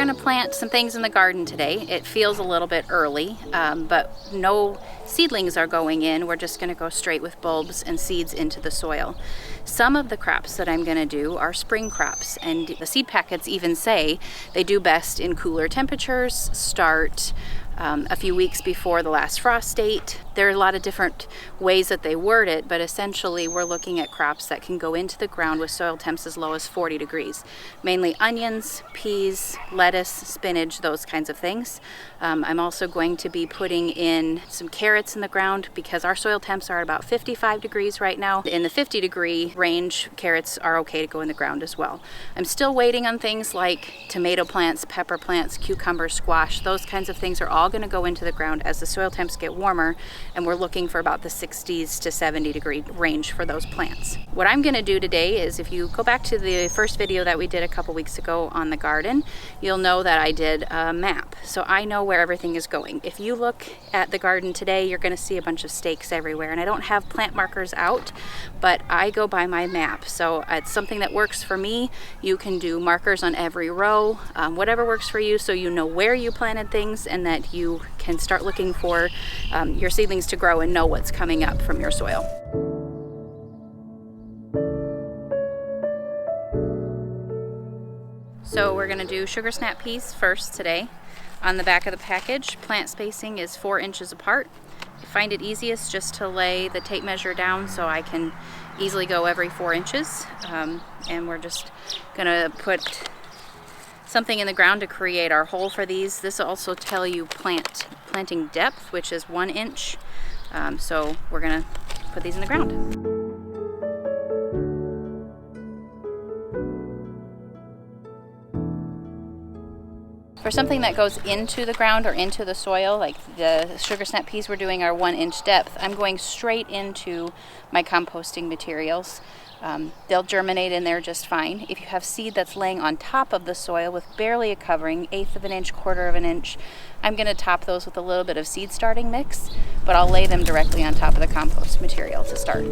gonna plant some things in the garden today. It feels a little bit early, but no seedlings are going in. We're just gonna go straight with bulbs and seeds into the soil. Some of the crops that I'm gonna do are spring crops, and the seed packets even say they do best in cooler temperatures, start a few weeks before the last frost date. There are a lot of different ways that they word it, but essentially we're looking at crops that can go into the ground with soil temps as low as 40 degrees. Mainly onions, peas, lettuce, spinach, those kinds of things. I'm also going to be putting in some carrots in the ground because our soil temps are about 55 degrees right now. In the 50-degree range, carrots are okay to go in the ground as well. I'm still waiting on things like tomato plants, pepper plants, cucumber, squash. Those kinds of things are all going to go into the ground as the soil temps get warmer, and we're looking for about the 60s to 70-degree range for those plants. What I'm going to do today is, if you go back to the first video that we did a couple weeks ago on the garden, you'll know that I did a map, so I know where everything is going. If you look at the garden today, you're going to see a bunch of stakes everywhere, and I don't have plant markers out, but I go by my map, so it's something that works for me. You can do markers on every row, whatever works for you, so you know where you planted things and that you can start looking for your seedlings to grow and know what's coming up from your soil. So we're going to do sugar snap peas first today. On the back of the package, plant spacing is 4 inches apart. I find it easiest just to lay the tape measure down so I can easily go every 4 inches. And we're just going to put something in the ground to create our hole for these. This will also tell you planting depth, which is 1 inch. So we're going to put these in the ground. For something that goes into the ground or into the soil, like the sugar snap peas we're doing are 1 inch depth, I'm going straight into my composting materials. They'll germinate in there just fine. If you have seed that's laying on top of the soil with barely a covering, 1/8 of an inch, 1/4 of an inch, I'm going to top those with a little bit of seed starting mix, but I'll lay them directly on top of the compost material to start.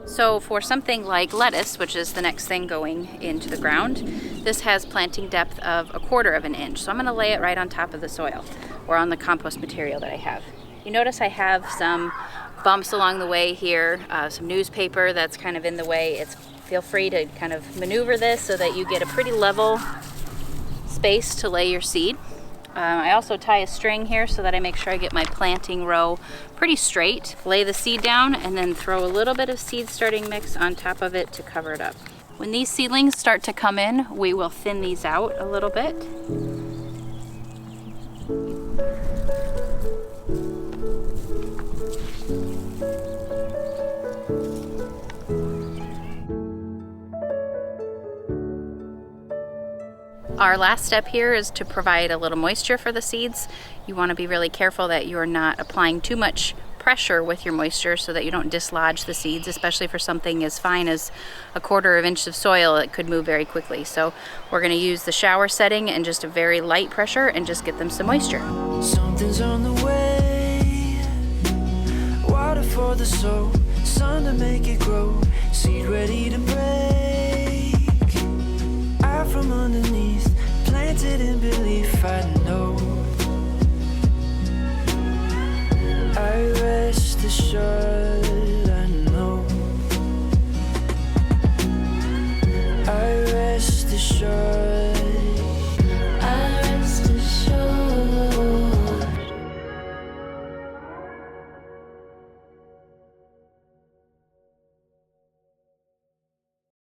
So for something like lettuce, which is the next thing going into the ground, this has planting depth of 1/4 of an inch. So I'm going to lay it right on top of the soil or on the compost material that I have. You notice I have some bumps along the way here, some newspaper that's kind of in the way. Feel free to kind of maneuver this so that you get a pretty level space to lay your seed. I also tie a string here so that I make sure I get my planting row pretty straight. Lay the seed down and then throw a little bit of seed starting mix on top of it to cover it up. When these seedlings start to come in, we will thin these out a little bit. Our last step here is to provide a little moisture for the seeds. You want to be really careful that you're not applying too much pressure with your moisture so that you don't dislodge the seeds, especially for something as fine as 1/4 of an inch of soil. It could move very quickly. So we're going to use the shower setting and just a very light pressure and just get them some moisture. Something's on the way, water for the soul, sun to make it grow, seed ready to break, out from underneath, planted in belief. I know, I rest assured, I know, I rest assured.